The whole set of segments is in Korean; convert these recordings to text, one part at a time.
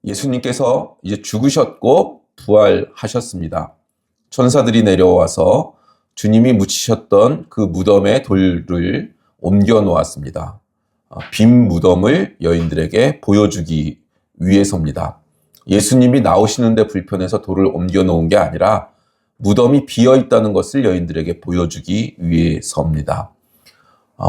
예수님께서 이제 죽으셨고 부활하셨습니다. 천사들이 내려와서 주님이 묻히셨던 그 무덤의 돌을 옮겨 놓았습니다. 빈 무덤을 여인들에게 보여주기 위해서입니다. 예수님이 나오시는데 불편해서 돌을 옮겨 놓은 게 아니라 무덤이 비어 있다는 것을 여인들에게 보여주기 위해서입니다.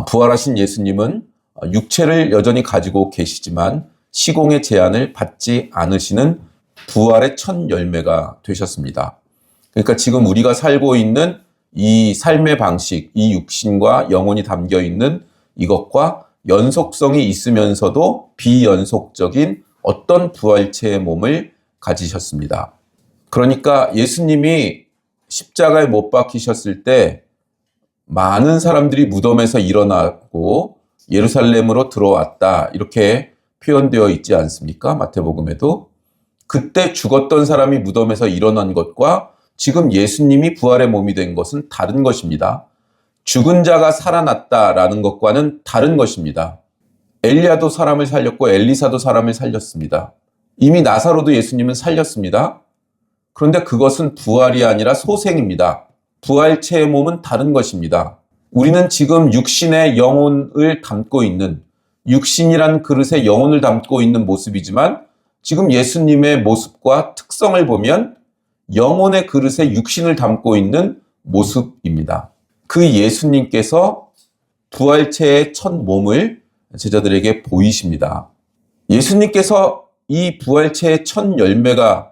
부활하신 예수님은 육체를 여전히 가지고 계시지만 시공의 제한을 받지 않으시는 부활의 첫 열매가 되셨습니다. 그러니까 지금 우리가 살고 있는 이 삶의 방식, 이 육신과 영혼이 담겨 있는 이것과 연속성이 있으면서도 비연속적인 어떤 부활체의 몸을 가지셨습니다. 그러니까 예수님이 십자가에 못 박히셨을 때 많은 사람들이 무덤에서 일어나고 예루살렘으로 들어왔다, 이렇게 표현되어 있지 않습니까? 마태복음에도. 그때 죽었던 사람이 무덤에서 일어난 것과 지금 예수님이 부활의 몸이 된 것은 다른 것입니다. 죽은 자가 살아났다라는 것과는 다른 것입니다. 엘리야도 사람을 살렸고 엘리사도 사람을 살렸습니다. 이미 나사로도 예수님은 살렸습니다. 그런데 그것은 부활이 아니라 소생입니다. 부활체의 몸은 다른 것입니다. 우리는 지금 육신의 영혼을 담고 있는, 육신이란 그릇에 영혼을 담고 있는 모습이지만 지금 예수님의 모습과 특성을 보면 영혼의 그릇에 육신을 담고 있는 모습입니다. 그 예수님께서 부활체의 첫 몸을 제자들에게 보이십니다. 예수님께서 이 부활체의 첫 열매가,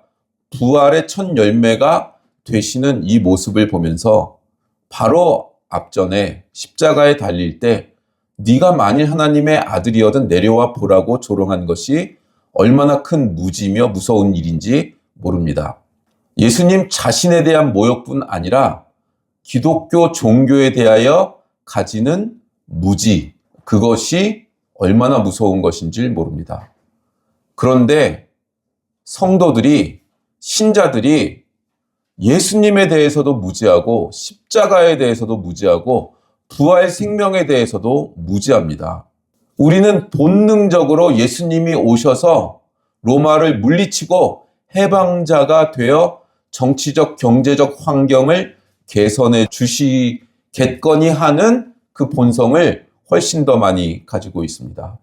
부활의 첫 열매가 되시는 이 모습을 보면서 바로 앞전에 십자가에 달릴 때 네가 만일 하나님의 아들이어든 내려와 보라고 조롱한 것이 얼마나 큰 무지며 무서운 일인지 모릅니다. 예수님 자신에 대한 모욕뿐 아니라 기독교 종교에 대하여 가지는 무지, 그것이 얼마나 무서운 것인지 모릅니다. 그런데 성도들이, 신자들이 예수님에 대해서도 무지하고 십자가에 대해서도 무지하고 부활 생명에 대해서도 무지합니다. 우리는 본능적으로 예수님이 오셔서 로마를 물리치고 해방자가 되어 정치적, 경제적 환경을 개선해 주시겠거니 하는 그 본성을 훨씬 더 많이 가지고 있습니다.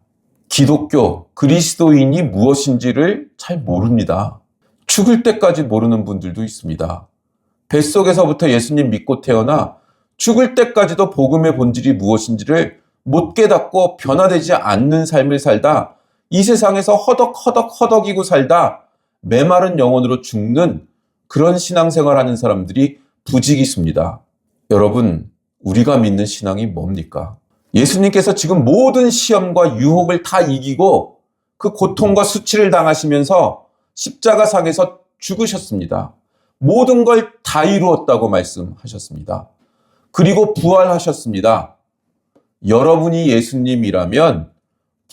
기독교, 그리스도인이 무엇인지를 잘 모릅니다. 죽을 때까지 모르는 분들도 있습니다. 뱃속에서부터 예수님 믿고 태어나 죽을 때까지도 복음의 본질이 무엇인지를 못 깨닫고 변화되지 않는 삶을 살다 이 세상에서 허덕허덕이고 살다 메마른 영혼으로 죽는 그런 신앙생활하는 사람들이 부직이 있습니다. 여러분, 우리가 믿는 신앙이 뭡니까? 예수님께서 지금 모든 시험과 유혹을 다 이기고 그 고통과 수치를 당하시면서 십자가상에서 죽으셨습니다. 모든 걸 다 이루었다고 말씀하셨습니다. 그리고 부활하셨습니다. 여러분이 예수님이라면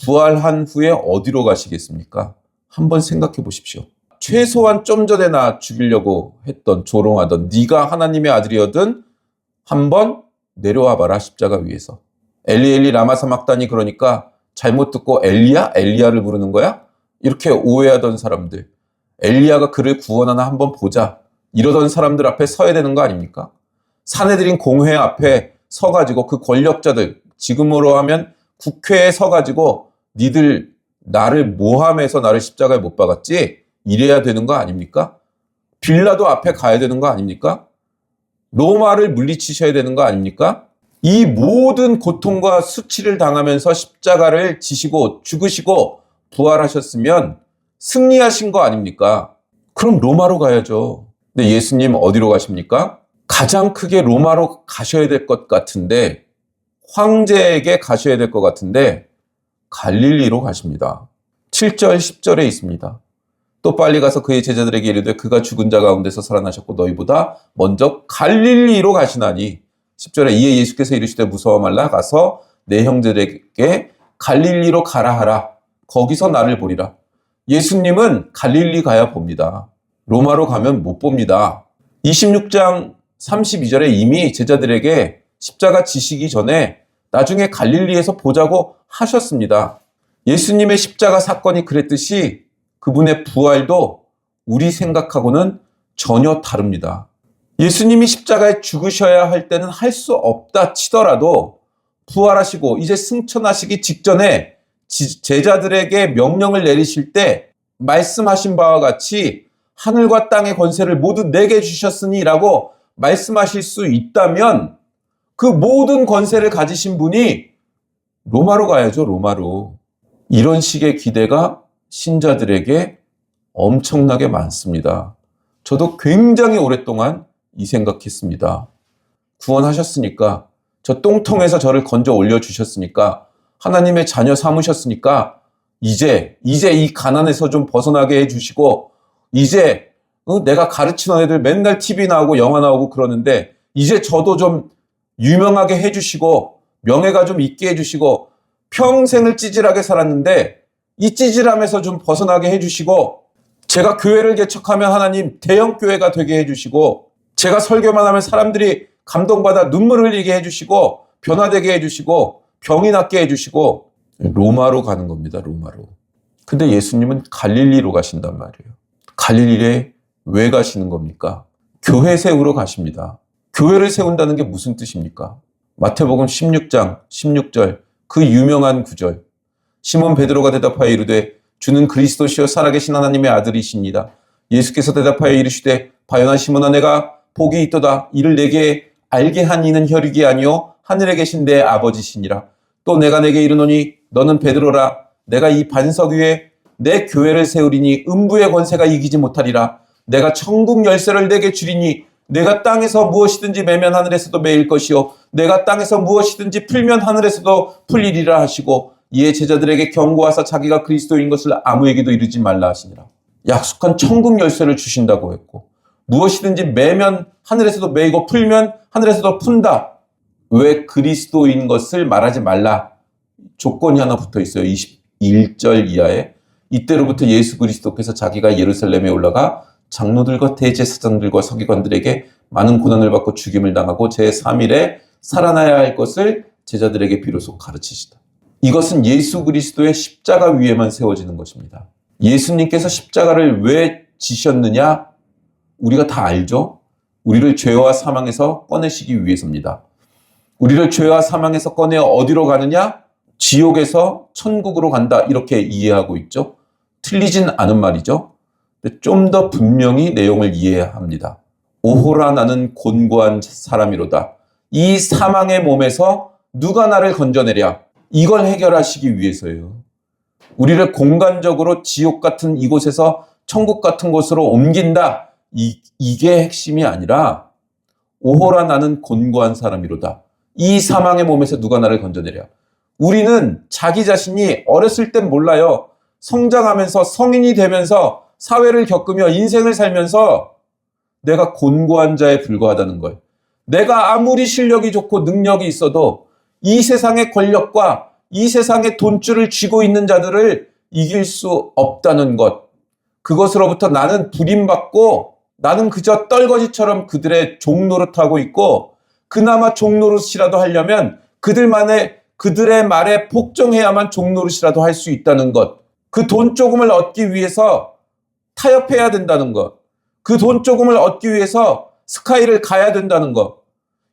부활한 후에 어디로 가시겠습니까? 한번 생각해 보십시오. 최소한 좀 전에 나 죽이려고 했던, 조롱하던 네가 하나님의 아들이거든 한번 내려와 봐라, 십자가 위에서. 엘리 엘리 라마 사막다니, 그러니까 잘못 듣고 엘리야? 엘리야를 부르는 거야? 이렇게 오해하던 사람들, 엘리야가 그를 구원하나 한번 보자, 이러던 사람들 앞에 서야 되는 거 아닙니까? 사내들인 공회 앞에 서가지고 그 권력자들, 지금으로 하면 국회에 서가지고 니들 나를 모함해서 나를 십자가에 못 박았지? 이래야 되는 거 아닙니까? 빌라도 앞에 가야 되는 거 아닙니까? 로마를 물리치셔야 되는 거 아닙니까? 이 모든 고통과 수치를 당하면서 십자가를 지시고 죽으시고 부활하셨으면 승리하신 거 아닙니까? 그럼 로마로 가야죠. 근데 예수님 어디로 가십니까? 가장 크게 로마로 가셔야 될 것 같은데, 황제에게 가셔야 될 것 같은데 갈릴리로 가십니다. 7절 10절에 있습니다. 또 빨리 가서 그의 제자들에게 이르되 그가 죽은 자 가운데서 살아나셨고 너희보다 먼저 갈릴리로 가시나니. 10절에 이에 예수께서 이르시되 무서워 말라, 가서 내 형제들에게 갈릴리로 가라 하라. 거기서 나를 보리라. 예수님은 갈릴리 가야 봅니다. 로마로 가면 못 봅니다. 26장 32절에 이미 제자들에게 십자가 지시기 전에 나중에 갈릴리에서 보자고 하셨습니다. 예수님의 십자가 사건이 그랬듯이 그분의 부활도 우리 생각하고는 전혀 다릅니다. 예수님이 십자가에 죽으셔야 할 때는 할 수 없다 치더라도 부활하시고 이제 승천하시기 직전에 제자들에게 명령을 내리실 때 말씀하신 바와 같이 하늘과 땅의 권세를 모두 내게 주셨으니 라고 말씀하실 수 있다면 그 모든 권세를 가지신 분이 로마로 가야죠, 로마로. 이런 식의 기대가 신자들에게 엄청나게 많습니다. 저도 굉장히 오랫동안 이 생각했습니다. 구원하셨으니까, 저 똥통에서 저를 건져 올려주셨으니까, 하나님의 자녀 삼으셨으니까, 이제 이 가난에서 좀 벗어나게 해주시고, 이제 내가 가르치는 애들 맨날 TV 나오고 영화 나오고 그러는데, 이제 저도 좀 유명하게 해주시고, 명예가 좀 있게 해주시고, 평생을 찌질하게 살았는데, 이 찌질함에서 좀 벗어나게 해주시고, 제가 교회를 개척하면 하나님 대형 교회가 되게 해주시고, 제가 설교만 하면 사람들이 감동받아 눈물 흘리게 해주시고, 변화되게 해주시고, 병이 낫게 해주시고, 로마로 가는 겁니다, 로마로. 근데 예수님은 갈릴리로 가신단 말이에요. 갈릴리에 왜 가시는 겁니까? 교회 세우러 가십니다. 교회를 세운다는 게 무슨 뜻입니까? 마태복음 16장 16절 그 유명한 구절. 시몬 베드로가 대답하여 이르되 주는 그리스도시요 살아계신 하나님의 아들이십니다. 예수께서 대답하여 이르시되 바요나 시몬아 내가 복이 있도다. 이를 내게 알게 한 이는 혈육이 아니요 하늘에 계신 내 아버지시니라. 또 내가 내게 이르노니 너는 베드로라. 내가 이 반석 위에 내 교회를 세우리니 음부의 권세가 이기지 못하리라. 내가 천국 열쇠를 내게 주리니 내가 땅에서 무엇이든지 매면 하늘에서도 매일 것이요 내가 땅에서 무엇이든지 풀면 하늘에서도 풀리리라 하시고 이에 제자들에게 경고하사 자기가 그리스도인 것을 아무에게도 이르지 말라 하시니라. 약속한 천국 열쇠를 주신다고 했고 무엇이든지 매면 하늘에서도 매이고 풀면 하늘에서도 푼다. 왜 그리스도인 것을 말하지 말라. 조건이 하나 붙어 있어요. 21절 이하에. 이때로부터 예수 그리스도께서 자기가 예루살렘에 올라가 장로들과 대제사장들과 서기관들에게 많은 고난을 받고 죽임을 당하고 제3일에 살아나야 할 것을 제자들에게 비로소 가르치시다. 이것은 예수 그리스도의 십자가 위에만 세워지는 것입니다. 예수님께서 십자가를 왜 지셨느냐? 우리가 다 알죠? 우리를 죄와 사망에서 꺼내시기 위해서입니다. 우리를 죄와 사망에서 꺼내어 어디로 가느냐? 지옥에서 천국으로 간다. 이렇게 이해하고 있죠. 틀리진 않은 말이죠. 좀 더 분명히 내용을 이해해야 합니다. 오호라 나는 곤고한 사람이로다. 이 사망의 몸에서 누가 나를 건져내랴. 이걸 해결하시기 위해서예요. 우리를 공간적으로 지옥 같은 이곳에서 천국 같은 곳으로 옮긴다. 이게 핵심이 아니라 오호라 나는 곤고한 사람이로다. 이 사망의 몸에서 누가 나를 건져내랴. 우리는 자기 자신이 어렸을 땐 몰라요. 성장하면서 성인이 되면서 사회를 겪으며 인생을 살면서 내가 곤고한 자에 불과하다는 걸. 내가 아무리 실력이 좋고 능력이 있어도 이 세상의 권력과 이 세상의 돈줄을 쥐고 있는 자들을 이길 수 없다는 것. 그것으로부터 나는 부림받고 나는 그저 떨거지처럼 그들의 종노릇하고 있고 그나마 종노릇이라도 하려면 그들의 말에 복종해야만 종노릇이라도 할 수 있다는 것. 그 돈 조금을 얻기 위해서 타협해야 된다는 것. 그 돈 조금을 얻기 위해서 스카이를 가야 된다는 것.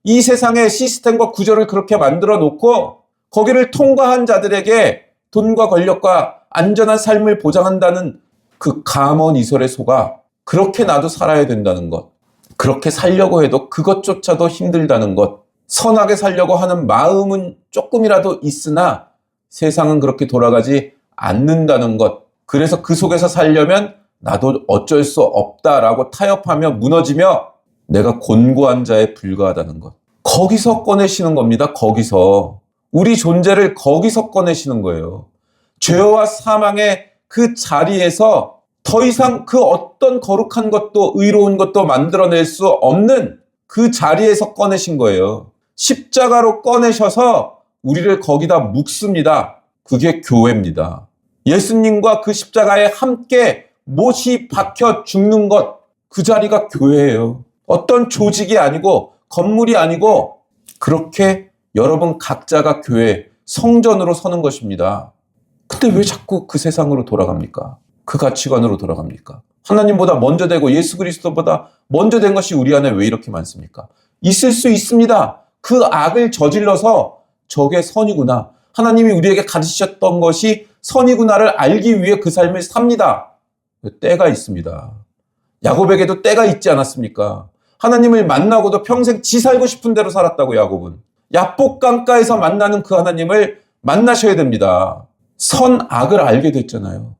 이 세상의 시스템과 구조를 그렇게 만들어 놓고 거기를 통과한 자들에게 돈과 권력과 안전한 삶을 보장한다는 그 감언 이설에 속아 그렇게 나도 살아야 된다는 것. 그렇게 살려고 해도 그것조차도 힘들다는 것. 선하게 살려고 하는 마음은 조금이라도 있으나 세상은 그렇게 돌아가지 않는다는 것. 그래서 그 속에서 살려면 나도 어쩔 수 없다라고 타협하며 무너지며 내가 곤고한 자에 불과하다는 것. 거기서 꺼내시는 겁니다. 거기서. 우리 존재를 거기서 꺼내시는 거예요. 죄와 사망의 그 자리에서 더 이상 그 어떤 거룩한 것도 의로운 것도 만들어낼 수 없는 그 자리에서 꺼내신 거예요. 십자가로 꺼내셔서 우리를 거기다 묶습니다. 그게 교회입니다. 예수님과 그 십자가에 함께 못이 박혀 죽는 것, 그 자리가 교회예요. 어떤 조직이 아니고 건물이 아니고 그렇게 여러분 각자가 교회, 성전으로 서는 것입니다. 근데 왜 자꾸 그 세상으로 돌아갑니까? 그 가치관으로 돌아갑니까? 하나님보다 먼저 되고 예수 그리스도보다 먼저 된 것이 우리 안에 왜 이렇게 많습니까? 있을 수 있습니다. 그 악을 저질러서 저게 선이구나. 하나님이 우리에게 가르치셨던 것이 선이구나를 알기 위해 그 삶을 삽니다. 때가 있습니다. 야곱에게도 때가 있지 않았습니까? 하나님을 만나고도 평생 지 살고 싶은 대로 살았다고 야곱은. 야복 강가에서 만나는 그 하나님을 만나셔야 됩니다. 선악을 알게 됐잖아요.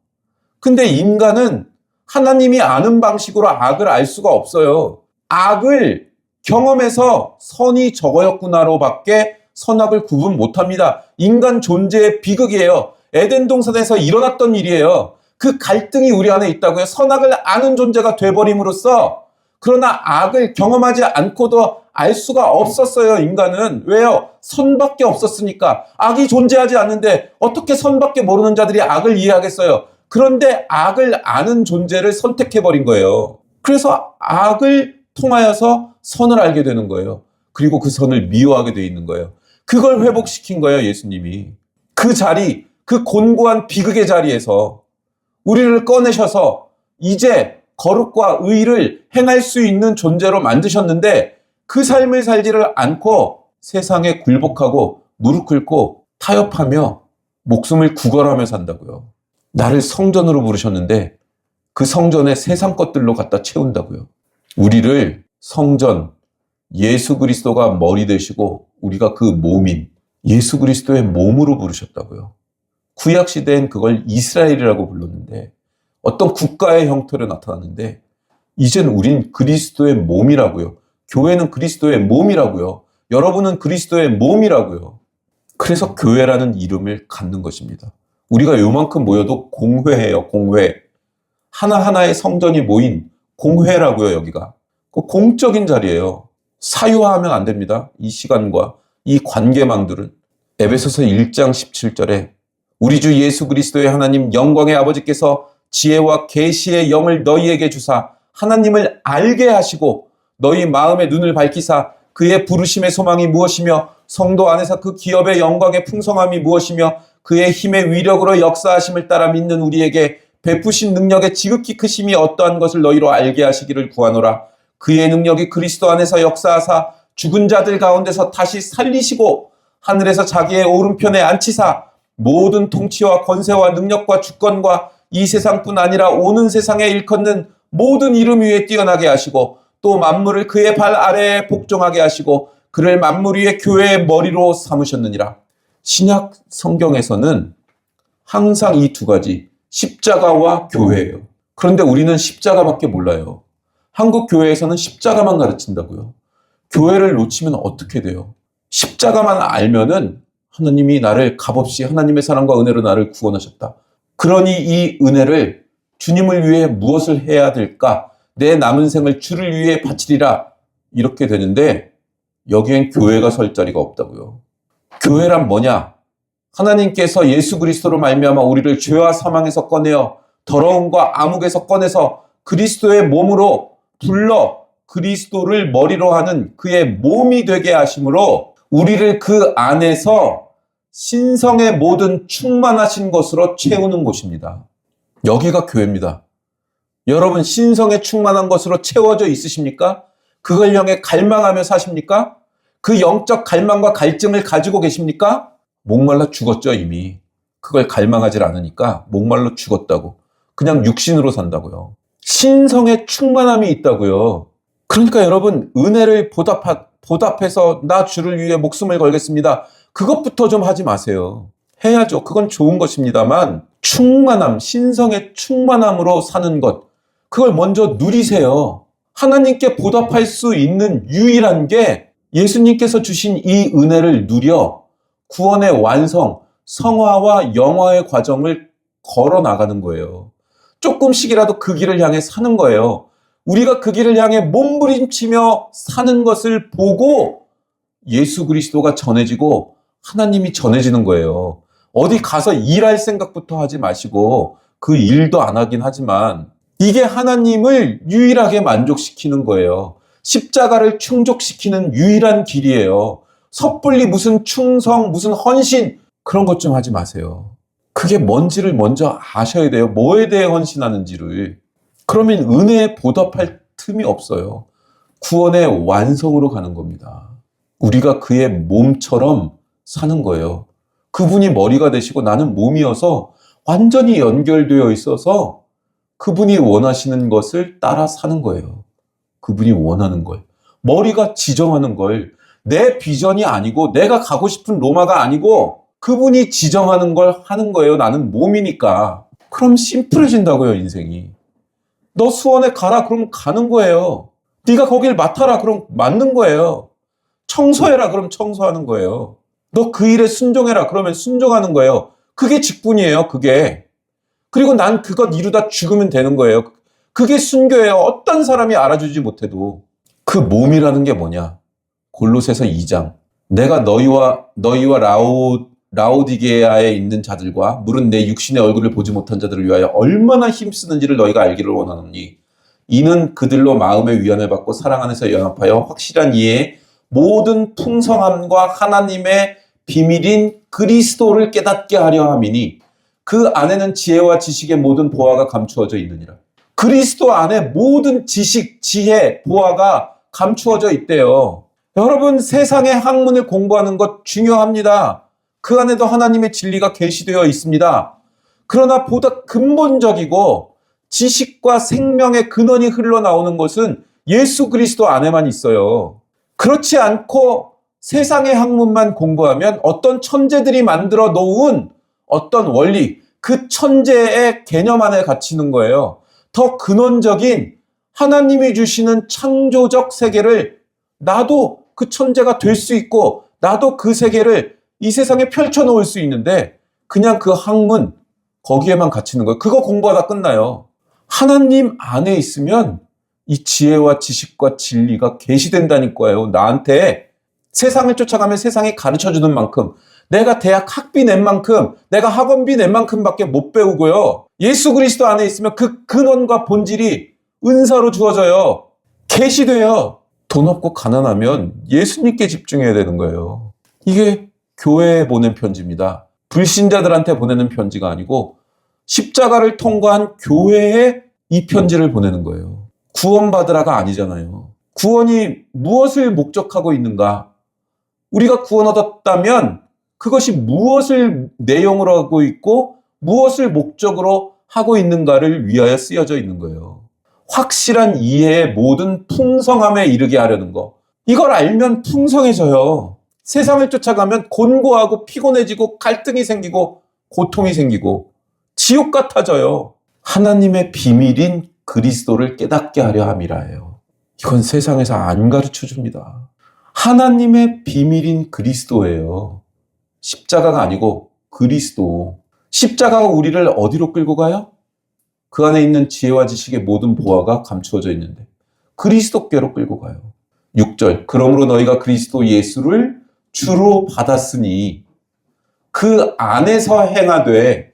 근데 인간은 하나님이 아는 방식으로 악을 알 수가 없어요. 악을 경험해서 선이 저거였구나로밖에 선악을 구분 못합니다. 인간 존재의 비극이에요. 에덴 동산에서 일어났던 일이에요. 그 갈등이 우리 안에 있다고요. 선악을 아는 존재가 돼버림으로써 그러나 악을 경험하지 않고도 알 수가 없었어요. 인간은. 왜요? 선밖에 없었으니까. 악이 존재하지 않는데 어떻게 선밖에 모르는 자들이 악을 이해하겠어요? 그런데 악을 아는 존재를 선택해버린 거예요. 그래서 악을 통하여서 선을 알게 되는 거예요. 그리고 그 선을 미워하게 돼 있는 거예요. 그걸 회복시킨 거예요, 예수님이. 그 자리, 그 곤고한 비극의 자리에서 우리를 꺼내셔서 이제 거룩과 의를 행할 수 있는 존재로 만드셨는데 그 삶을 살지를 않고 세상에 굴복하고 무릎 꿇고 타협하며 목숨을 구걸하며 산다고요. 나를 성전으로 부르셨는데 그 성전에 세상 것들로 갖다 채운다고요. 우리를 성전, 예수 그리스도가 머리 되시고 우리가 그 몸인 예수 그리스도의 몸으로 부르셨다고요. 구약 시대엔 그걸 이스라엘이라고 불렀는데 어떤 국가의 형태로 나타났는데 이젠 우린 그리스도의 몸이라고요. 교회는 그리스도의 몸이라고요. 여러분은 그리스도의 몸이라고요. 그래서 교회라는 이름을 갖는 것입니다. 우리가 요만큼 모여도 공회예요. 공회. 하나하나의 성전이 모인 공회라고요. 여기가. 그 공적인 자리예요. 사유화하면 안 됩니다. 이 시간과 이 관계망들은. 에베소서 1장 17절에 우리 주 예수 그리스도의 하나님 영광의 아버지께서 지혜와 계시의 영을 너희에게 주사 하나님을 알게 하시고 너희 마음의 눈을 밝히사 그의 부르심의 소망이 무엇이며 성도 안에서 그 기업의 영광의 풍성함이 무엇이며 그의 힘의 위력으로 역사하심을 따라 믿는 우리에게 베푸신 능력의 지극히 크심이 어떠한 것을 너희로 알게 하시기를 구하노라. 그의 능력이 그리스도 안에서 역사하사 죽은 자들 가운데서 다시 살리시고 하늘에서 자기의 오른편에 앉히사 모든 통치와 권세와 능력과 주권과 이 세상뿐 아니라 오는 세상에 일컫는 모든 이름 위에 뛰어나게 하시고 또 만물을 그의 발 아래에 복종하게 하시고 그를 만물 위에 교회의 머리로 삼으셨느니라. 신약 성경에서는 항상 이 두 가지 십자가와 교회예요. 그런데 우리는 십자가밖에 몰라요. 한국 교회에서는 십자가만 가르친다고요. 교회를 놓치면 어떻게 돼요? 십자가만 알면은 하나님이 나를 값없이 하나님의 사랑과 은혜로 나를 구원하셨다. 그러니 이 은혜를 주님을 위해 무엇을 해야 될까? 내 남은 생을 주를 위해 바치리라. 이렇게 되는데 여기엔 교회가 설 자리가 없다고요. 교회란 뭐냐? 하나님께서 예수 그리스도로 말미암아 우리를 죄와 사망에서 꺼내어 더러움과 암흑에서 꺼내서 그리스도의 몸으로 불러 그리스도를 머리로 하는 그의 몸이 되게 하심으로 우리를 그 안에서 신성의 모든 충만하신 것으로 채우는 곳입니다. 여기가 교회입니다. 여러분 신성에 충만한 것으로 채워져 있으십니까? 그걸 향해 갈망하며 사십니까? 그 영적 갈망과 갈증을 가지고 계십니까? 목말라 죽었죠 이미. 그걸 갈망하지 않으니까 목말라 죽었다고. 그냥 육신으로 산다고요. 신성의 충만함이 있다고요. 그러니까 여러분 은혜를 보답해서 나 주를 위해 목숨을 걸겠습니다. 그것부터 좀 하지 마세요. 해야죠. 그건 좋은 것입니다만 충만함, 신성의 충만함으로 사는 것 그걸 먼저 누리세요. 하나님께 보답할 수 있는 유일한 게 예수님께서 주신 이 은혜를 누려 구원의 완성, 성화와 영화의 과정을 걸어 나가는 거예요. 조금씩이라도 그 길을 향해 사는 거예요. 우리가 그 길을 향해 몸부림치며 사는 것을 보고 예수 그리스도가 전해지고 하나님이 전해지는 거예요. 어디 가서 일할 생각부터 하지 마시고 그 일도 안 하긴 하지만 이게 하나님을 유일하게 만족시키는 거예요. 십자가를 충족시키는 유일한 길이에요. 섣불리 무슨 충성, 무슨 헌신 그런 것 좀 하지 마세요. 그게 뭔지를 먼저 아셔야 돼요. 뭐에 대해 헌신하는지를. 그러면 은혜에 보답할 틈이 없어요. 구원의 완성으로 가는 겁니다. 우리가 그의 몸처럼 사는 거예요. 그분이 머리가 되시고 나는 몸이어서 완전히 연결되어 있어서 그분이 원하시는 것을 따라 사는 거예요. 그분이 원하는 걸. 머리가 지정하는 걸. 내 비전이 아니고 내가 가고 싶은 로마가 아니고 그분이 지정하는 걸 하는 거예요. 나는 몸이니까. 그럼 심플해진다고요, 인생이. 너 수원에 가라, 그럼 가는 거예요. 네가 거길 맡아라, 그럼 맡는 거예요. 청소해라, 그럼 청소하는 거예요. 너 그 일에 순종해라, 그러면 순종하는 거예요. 그게 직분이에요, 그게. 그리고 난 그것 이루다 죽으면 되는 거예요. 그게 순교예요. 어떤 사람이 알아주지 못해도. 그 몸이라는 게 뭐냐? 골로새서 2장. 내가 너희와 라오디게아에 있는 자들과 물은 내 육신의 얼굴을 보지 못한 자들을 위하여 얼마나 힘쓰는지를 너희가 알기를 원하노니 이는 그들로 마음의 위안을 받고 사랑 안에서 연합하여 확실한 이해에 모든 풍성함과 하나님의 비밀인 그리스도를 깨닫게 하려 함이니 그 안에는 지혜와 지식의 모든 보화가 감추어져 있느니라. 그리스도 안에 모든 지식, 지혜, 보화가 감추어져 있대요. 여러분, 세상의 학문을 공부하는 것 중요합니다. 그 안에도 하나님의 진리가 계시되어 있습니다. 그러나 보다 근본적이고 지식과 생명의 근원이 흘러나오는 것은 예수 그리스도 안에만 있어요. 그렇지 않고 세상의 학문만 공부하면 어떤 천재들이 만들어 놓은 어떤 원리, 그 천재의 개념 안에 갇히는 거예요. 더 근원적인 하나님이 주시는 창조적 세계를 나도 그 천재가 될 수 있고 나도 그 세계를 이 세상에 펼쳐놓을 수 있는데 그냥 그 학문 거기에만 갇히는 거예요. 그거 공부하다 끝나요. 하나님 안에 있으면 이 지혜와 지식과 진리가 계시된다니까요. 나한테 세상을 쫓아가면 세상이 가르쳐주는 만큼 내가 대학 학비 낸 만큼 내가 학원비 낸 만큼밖에 못 배우고요. 예수 그리스도 안에 있으면 그 근원과 본질이 은사로 주어져요. 계시돼요. 돈 없고 가난하면 예수님께 집중해야 되는 거예요. 이게 교회에 보낸 편지입니다. 불신자들한테 보내는 편지가 아니고 십자가를 통과한 교회에 이 편지를 보내는 거예요. 구원받으라가 아니잖아요. 구원이 무엇을 목적하고 있는가? 우리가 구원 얻었다면 그것이 무엇을 내용으로 하고 있고 무엇을 목적으로 하고 있는가를 위하여 쓰여져 있는 거예요. 확실한 이해의 모든 풍성함에 이르게 하려는 거. 이걸 알면 풍성해져요. 세상을 쫓아가면 곤고하고 피곤해지고 갈등이 생기고 고통이 생기고 지옥 같아져요. 하나님의 비밀인 그리스도를 깨닫게 하려 함이라예요. 이건 세상에서 안 가르쳐 줍니다. 하나님의 비밀인 그리스도예요. 십자가가 아니고 그리스도. 십자가가 우리를 어디로 끌고 가요? 그 안에 있는 지혜와 지식의 모든 보화가 감추어져 있는데 그리스도께로 끌고 가요. 6절. 그러므로 너희가 그리스도 예수를 주로 받았으니 그 안에서 행하되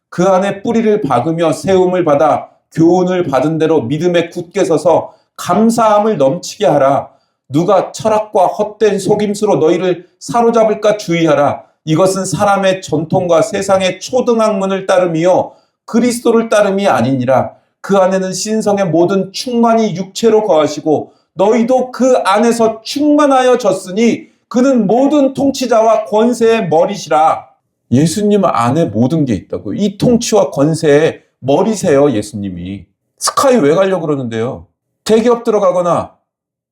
그 안에 뿌리를 박으며 세움을 받아 교훈을 받은 대로 믿음에 굳게 서서 감사함을 넘치게 하라. 누가 철학과 헛된 속임수로 너희를 사로잡을까 주의하라. 이것은 사람의 전통과 세상의 초등학문을 따름이요 그리스도를 따름이 아니니라. 그 안에는 신성의 모든 충만이 육체로 거하시고 너희도 그 안에서 충만하여 졌으니 그는 모든 통치자와 권세의 머리시라. 예수님 안에 모든 게 있다고요. 이 통치와 권세의 머리세요, 예수님이. 스카이 왜 가려고 그러는데요? 대기업 들어가거나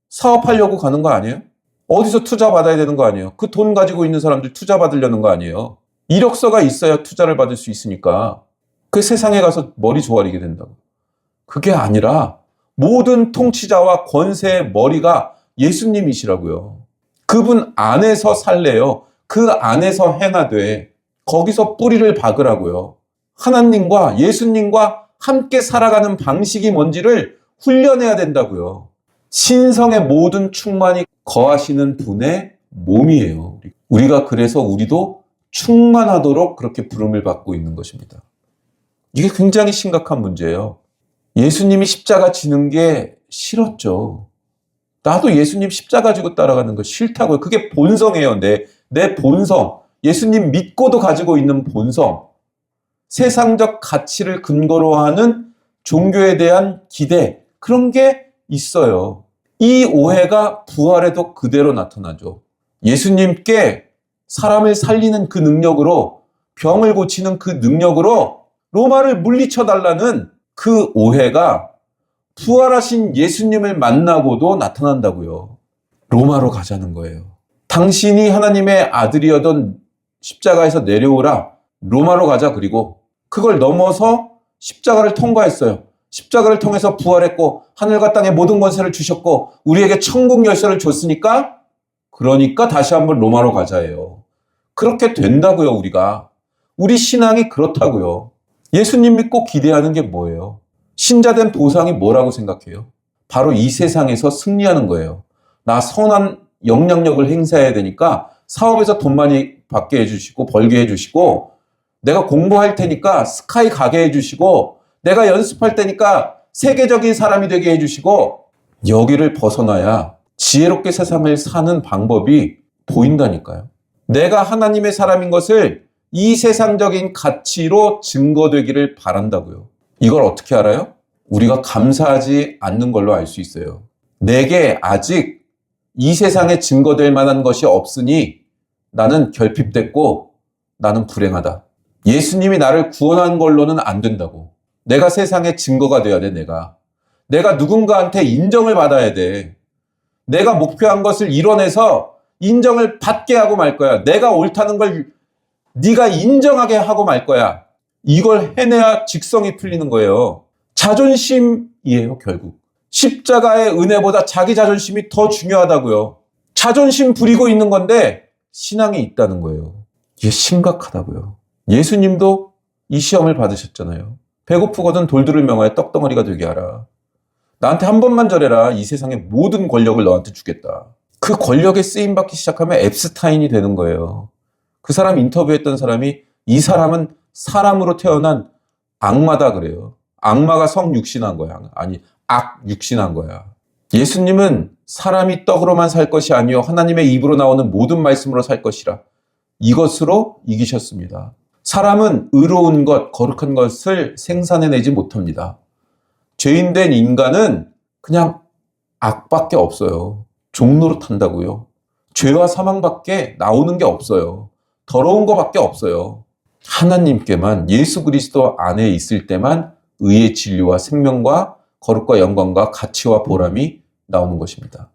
사업하려고 가는 거 아니에요? 어디서 투자 받아야 되는 거 아니에요? 그 돈 가지고 있는 사람들 투자 받으려는 거 아니에요? 이력서가 있어야 투자를 받을 수 있으니까 그 세상에 가서 머리 조아리게 된다고. 그게 아니라 모든 통치자와 권세의 머리가 예수님이시라고요. 그분 안에서 살래요. 그 안에서 행하되 거기서 뿌리를 박으라고요. 하나님과 예수님과 함께 살아가는 방식이 뭔지를 훈련해야 된다고요. 신성의 모든 충만이 거하시는 분의 몸이에요. 우리가 그래서 우리도 충만하도록 그렇게 부름을 받고 있는 것입니다. 이게 굉장히 심각한 문제예요. 예수님이 십자가 지는 게 싫었죠. 나도 예수님 십자가 지고 따라가는 거 싫다고요. 그게 본성이에요. 내 본성. 예수님 믿고도 가지고 있는 본성. 세상적 가치를 근거로 하는 종교에 대한 기대, 그런 게 있어요. 이 오해가 부활에도 그대로 나타나죠. 예수님께 사람을 살리는 그 능력으로, 병을 고치는 그 능력으로 로마를 물리쳐 달라는 그 오해가 부활하신 예수님을 만나고도 나타난다고요. 로마로 가자는 거예요. 당신이 하나님의 아들이어던 십자가에서 내려오라. 로마로 가자. 그리고 그걸 넘어서 십자가를 통과했어요. 십자가를 통해서 부활했고 하늘과 땅의 모든 권세를 주셨고 우리에게 천국 열쇠를 줬으니까, 그러니까 다시 한번 로마로 가자예요. 그렇게 된다고요. 우리 신앙이 그렇다고요. 예수님 믿고 기대하는 게 뭐예요? 신자된 보상이 뭐라고 생각해요? 바로 이 세상에서 승리하는 거예요. 나 선한 영향력을 행사해야 되니까 사업에서 돈 많이 받게 해주시고 벌게 해주시고, 내가 공부할 테니까 스카이 가게 해주시고, 내가 연습할 테니까 세계적인 사람이 되게 해주시고, 여기를 벗어나야 지혜롭게 세상을 사는 방법이 보인다니까요. 내가 하나님의 사람인 것을 이 세상적인 가치로 증거되기를 바란다고요. 이걸 어떻게 알아요? 우리가 감사하지 않는 걸로 알 수 있어요. 내게 아직 이 세상에 증거될 만한 것이 없으니 나는 결핍됐고 나는 불행하다. 예수님이 나를 구원한 걸로는 안 된다고. 내가 세상에 증거가 돼야 돼. 내가 누군가한테 인정을 받아야 돼. 내가 목표한 것을 이뤄내서 인정을 받게 하고 말 거야. 내가 옳다는 걸 네가 인정하게 하고 말 거야. 이걸 해내야 직성이 풀리는 거예요. 자존심이에요, 결국. 십자가의 은혜보다 자기 자존심이 더 중요하다고요. 자존심 부리고 있는 건데 신앙이 있다는 거예요. 이게 심각하다고요. 예수님도 이 시험을 받으셨잖아요. 배고프거든 돌들을 명하여 떡덩어리가 되게 하라. 나한테 한 번만 절해라. 이 세상의 모든 권력을 너한테 주겠다. 그 권력에 쓰임받기 시작하면 앱스타인이 되는 거예요. 그 사람 인터뷰했던 사람이 이 사람은 사람으로 태어난 악마다 그래요. 악마가 성육신한 거야. 아니, 악육신한 거야. 예수님은 사람이 떡으로만 살 것이 아니요 하나님의 입으로 나오는 모든 말씀으로 살 것이라. 이것으로 이기셨습니다. 사람은 의로운 것, 거룩한 것을 생산해내지 못합니다. 죄인된 인간은 그냥 악밖에 없어요. 종로로 탄다고요. 죄와 사망밖에 나오는 게 없어요. 더러운 것밖에 없어요. 하나님께만, 예수 그리스도 안에 있을 때만 의의 진리와 생명과 거룩과 영광과 가치와 보람이 나오는 것입니다.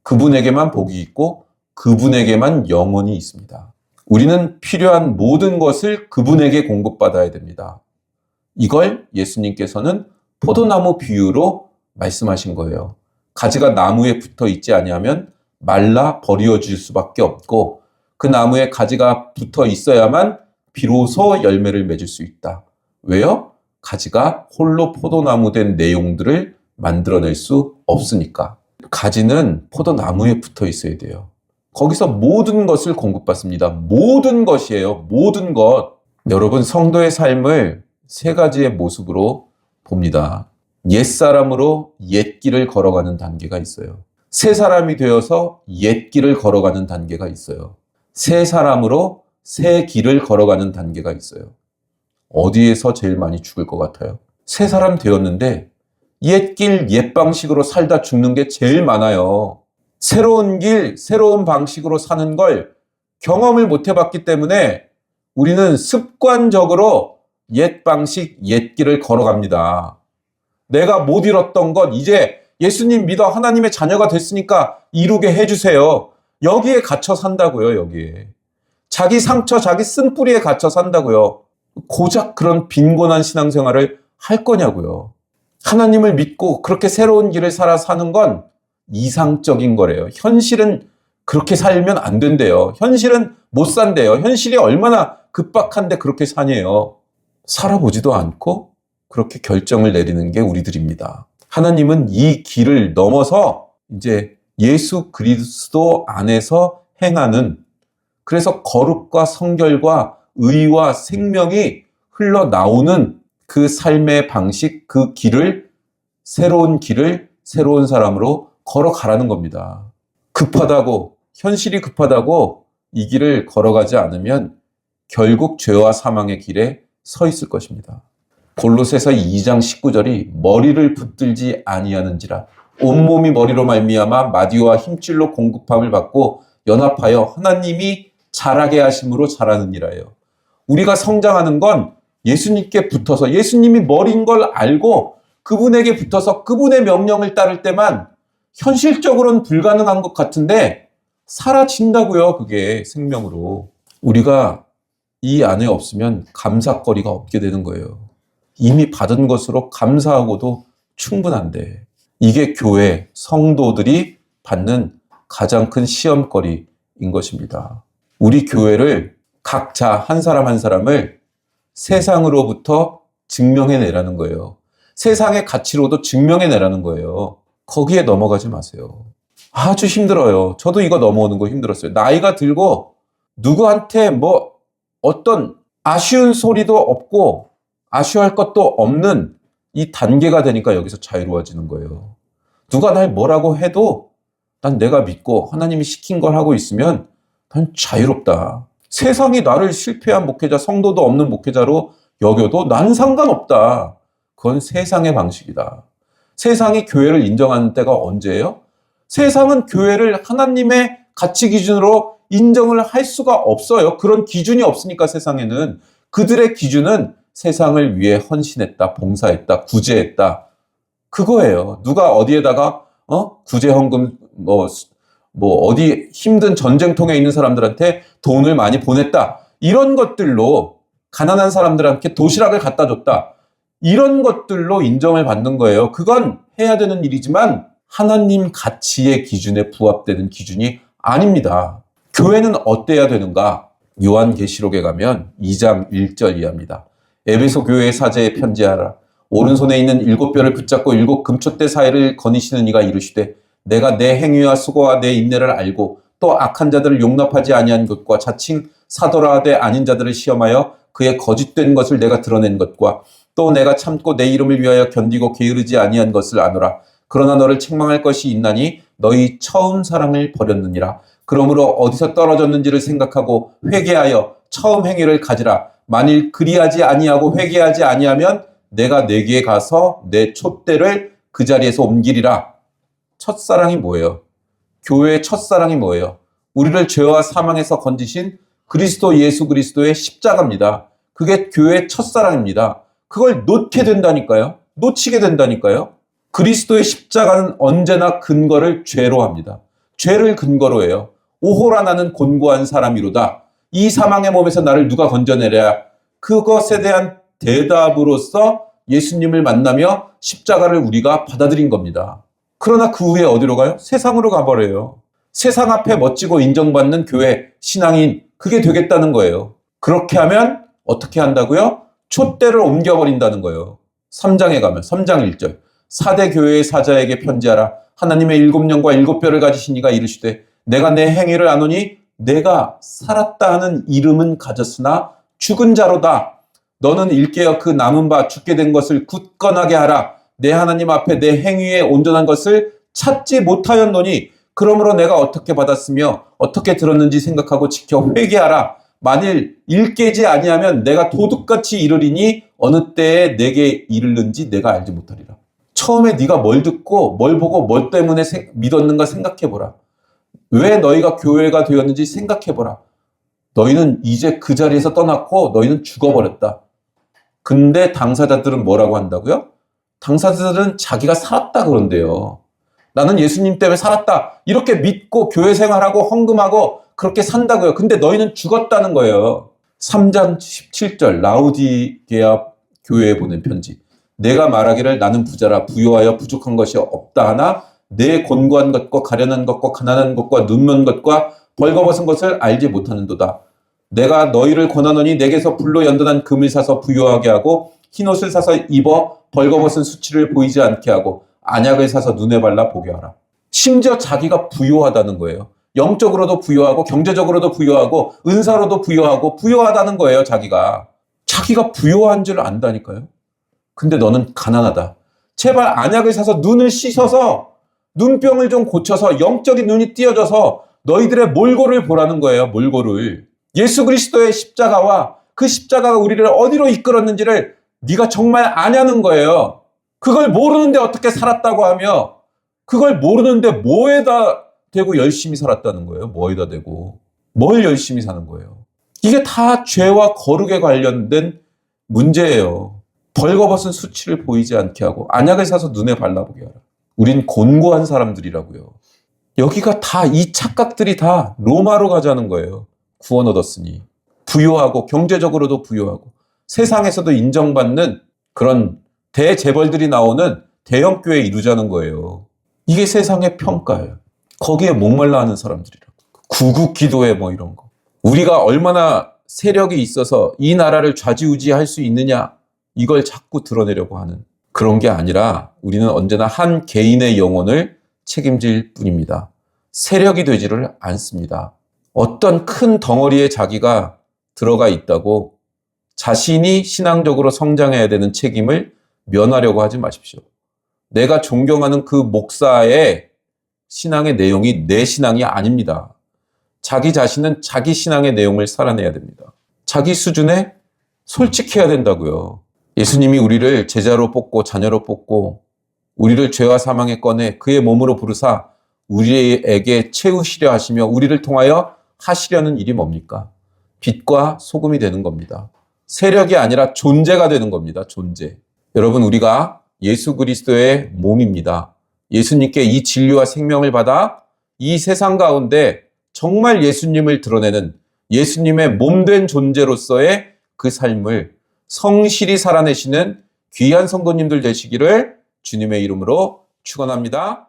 그분에게만 복이 있고 그분에게만 영원히 있습니다. 우리는 필요한 모든 것을 그분에게 공급받아야 됩니다. 이걸 예수님께서는 포도나무 비유로 말씀하신 거예요. 가지가 나무에 붙어 있지 아니하면 말라 버려질 수밖에 없고 그 나무에 가지가 붙어 있어야만 비로소 열매를 맺을 수 있다. 왜요? 가지가 홀로 포도나무 된 내용들을 만들어낼 수 없으니까. 가지는 포도나무에 붙어 있어야 돼요. 거기서 모든 것을 공급받습니다. 모든 것이에요. 모든 것. 여러분, 성도의 삶을 세 가지의 모습으로 봅니다. 옛사람으로 옛길을 걸어가는 단계가 있어요. 새 사람이 되어서 옛길을 걸어가는 단계가 있어요. 새 사람으로 새 길을 걸어가는 단계가 있어요. 어디에서 제일 많이 죽을 것 같아요? 새 사람 되었는데 옛길, 옛 방식으로 살다 죽는 게 제일 많아요. 새로운 길, 새로운 방식으로 사는 걸 경험을 못 해봤기 때문에 우리는 습관적으로 옛 방식, 옛 길을 걸어갑니다. 내가 못 이뤘던 것 이제 예수님 믿어 하나님의 자녀가 됐으니까 이루게 해주세요. 여기에 갇혀 산다고요, 여기에. 자기 상처, 자기 쓴뿌리에 갇혀 산다고요. 고작 그런 빈곤한 신앙생활을 할 거냐고요. 하나님을 믿고 그렇게 새로운 길을 살아 사는 건 이상적인 거래요. 현실은 그렇게 살면 안 된대요. 현실은 못 산대요. 현실이 얼마나 급박한데 그렇게 사냐요. 살아보지도 않고 그렇게 결정을 내리는 게 우리들입니다. 하나님은 이 길을 넘어서 이제 예수 그리스도 안에서 행하는, 그래서 거룩과 성결과 의와 생명이 흘러나오는 그 삶의 방식, 그 길을, 새로운 길을 새로운 사람으로 걸어가라는 겁니다. 급하다고, 현실이 급하다고 이 길을 걸어가지 않으면 결국 죄와 사망의 길에 서 있을 것입니다. 골로새서 2장 19절이 머리를 붙들지 아니하는지라 온몸이 머리로 말미암아 마디와 힘줄로 공급함을 받고 연합하여 하나님이 자라게 하심으로 자라느니라요. 우리가 성장하는 건 예수님께 붙어서 예수님이 머리인 걸 알고 그분에게 붙어서 그분의 명령을 따를 때만 현실적으로는 불가능한 것 같은데 사라진다고요. 그게 생명으로. 우리가 이 안에 없으면 감사거리가 없게 되는 거예요. 이미 받은 것으로 감사하고도 충분한데 이게 교회 성도들이 받는 가장 큰 시험거리인 것입니다. 우리 교회를 각자 한 사람 한 사람을 세상으로부터 증명해내라는 거예요. 세상의 가치로도 증명해내라는 거예요. 거기에 넘어가지 마세요. 아주 힘들어요. 저도 이거 넘어오는 거 힘들었어요. 나이가 들고 누구한테 어떤 아쉬운 소리도 없고 아쉬워할 것도 없는 이 단계가 되니까 여기서 자유로워지는 거예요. 누가 날 뭐라고 해도 난 내가 믿고 하나님이 시킨 걸 하고 있으면 난 자유롭다. 세상이 나를 실패한 목회자, 성도도 없는 목회자로 여겨도 난 상관없다. 그건 세상의 방식이다. 세상이 교회를 인정하는 때가 언제예요? 세상은 교회를 하나님의 가치 기준으로 인정을 할 수가 없어요. 그런 기준이 없으니까 세상에는. 그들의 기준은 세상을 위해 헌신했다, 봉사했다, 구제했다. 그거예요. 누가 어디에다가 구제헌금 어디 힘든 전쟁통에 있는 사람들한테 돈을 많이 보냈다. 이런 것들로 가난한 사람들한테 도시락을 갖다 줬다. 이런 것들로 인정을 받는 거예요. 그건 해야 되는 일이지만 하나님 가치의 기준에 부합되는 기준이 아닙니다. 교회는 어때야 되는가? 요한계시록에 가면 2장 1절 이하입니다. 에베소 교회의 사제에 편지하라. 오른손에 있는 7뼈를 붙잡고 7 금촛대 사이를 거니시는 이가 이르시되 내가 내 행위와 수고와 내 인내를 알고 또 악한 자들을 용납하지 아니한 것과 자칭 사도라 하되 아닌 자들을 시험하여 그의 거짓된 것을 내가 드러낸 것과 또 내가 참고 내 이름을 위하여 견디고 게으르지 아니한 것을 아노라. 그러나 너를 책망할 것이 있나니 너희 처음 사랑을 버렸느니라. 그러므로 어디서 떨어졌는지를 생각하고 회개하여 처음 행위를 가지라. 만일 그리하지 아니하고 회개하지 아니하면 내가 내게 가서 내 촛대를 그 자리에서 옮기리라. 첫사랑이 뭐예요? 교회의 첫사랑이 뭐예요? 우리를 죄와 사망에서 건지신 그리스도 예수 그리스도의 십자가입니다. 그게 교회의 첫사랑입니다. 그걸 놓게 된다니까요. 놓치게 된다니까요. 그리스도의 십자가는 언제나 근거를 죄로 합니다. 죄를 근거로 해요. 오호라 나는 곤고한 사람이로다. 이 사망의 몸에서 나를 누가 건져내랴. 그것에 대한 대답으로서 예수님을 만나며 십자가를 우리가 받아들인 겁니다. 그러나 그 후에 어디로 가요? 세상으로 가버려요. 세상 앞에 멋지고 인정받는 교회, 신앙인, 그게 되겠다는 거예요. 그렇게 하면 어떻게 한다고요? 촛대를 옮겨버린다는 거예요. 3장에 가면 3장 1절 사대 교회의 사자에게 편지하라. 하나님의 7영과 7뼈를 가지신 이가 이르시되 내가 내 행위를 아노니 내가 살았다 하는 이름은 가졌으나 죽은 자로다. 너는 일깨어 그 남은 바 죽게 된 것을 굳건하게 하라. 내 하나님 앞에 내 행위에 온전한 것을 찾지 못하였노니 그러므로 내가 어떻게 받았으며 어떻게 들었는지 생각하고 지켜 회개하라. 만일 일깨지 아니하면 내가 도둑같이 이르리니 어느 때에 내게 이르는지 내가 알지 못하리라. 처음에 네가 뭘 듣고 뭘 보고 뭘 때문에 믿었는가 생각해보라. 왜 너희가 교회가 되었는지 생각해보라. 너희는 이제 그 자리에서 떠났고 너희는 죽어버렸다. 근데 당사자들은 뭐라고 한다고요? 당사자들은 자기가 살았다 그런대요. 나는 예수님 때문에 살았다. 이렇게 믿고 교회 생활하고 헌금하고 그렇게 산다고요. 근데 너희는 죽었다는 거예요. 3장 17절 라우디게아 교회에 보낸 편지. 내가 말하기를 나는 부자라 부요하여 부족한 것이 없다 하나 내 곤고한 것과 가련한 것과 가난한 것과 눈먼 것과 벌거벗은 것을 알지 못하는도다. 내가 너희를 권하노니 내게서 불로 연단한 금을 사서 부요하게 하고 흰옷을 사서 입어 벌거벗은 수치를 보이지 않게 하고 안약을 사서 눈에 발라 보게 하라. 심지어 자기가 부요하다는 거예요. 영적으로도 부요하고 경제적으로도 부요하고 은사로도 부요하고 부요하다는 거예요. 자기가 부요한 줄 안다니까요. 근데 너는 가난하다. 제발 안약을 사서 눈을 씻어서 눈병을 좀 고쳐서 영적인 눈이 띄어져서 너희들의 몰골을 보라는 거예요. 몰골을. 예수 그리스도의 십자가와 그 십자가가 우리를 어디로 이끌었는지를 네가 정말 아냐는 거예요. 그걸 모르는데 어떻게 살았다고 하며 그걸 모르는데 뭐에다 대고 열심히 살았다는 거예요. 뭐에다 대고. 뭘 열심히 사는 거예요. 이게 다 죄와 거룩에 관련된 문제예요. 벌거벗은 수치를 보이지 않게 하고 안약을 사서 눈에 발라보게 하라. 우린 곤고한 사람들이라고요. 여기가 다 이 착각들이 다 로마로 가자는 거예요. 구원 얻었으니. 부유하고 경제적으로도 부유하고 세상에서도 인정받는 그런 대재벌들이 나오는 대형교회 이루자는 거예요. 이게 세상의 평가예요. 거기에 목말라 하는 사람들이라고. 구국기도회 뭐 이런 거. 우리가 얼마나 세력이 있어서 이 나라를 좌지우지할 수 있느냐 이걸 자꾸 드러내려고 하는 그런 게 아니라 우리는 언제나 한 개인의 영혼을 책임질 뿐입니다. 세력이 되지를 않습니다. 어떤 큰 덩어리에 자기가 들어가 있다고 자신이 신앙적으로 성장해야 되는 책임을 면하려고 하지 마십시오. 내가 존경하는 그 목사의 신앙의 내용이 내 신앙이 아닙니다. 자기 자신은 자기 신앙의 내용을 살아내야 됩니다. 자기 수준에 솔직해야 된다고요. 예수님이 우리를 제자로 뽑고 자녀로 뽑고 우리를 죄와 사망에 꺼내 그의 몸으로 부르사 우리에게 채우시려 하시며 우리를 통하여 하시려는 일이 뭡니까? 빛과 소금이 되는 겁니다. 세력이 아니라 존재가 되는 겁니다. 존재. 여러분, 우리가 예수 그리스도의 몸입니다. 예수님께 이 진리와 생명을 받아 이 세상 가운데 정말 예수님을 드러내는 예수님의 몸된 존재로서의 그 삶을 성실히 살아내시는 귀한 성도님들 되시기를 주님의 이름으로 축원합니다.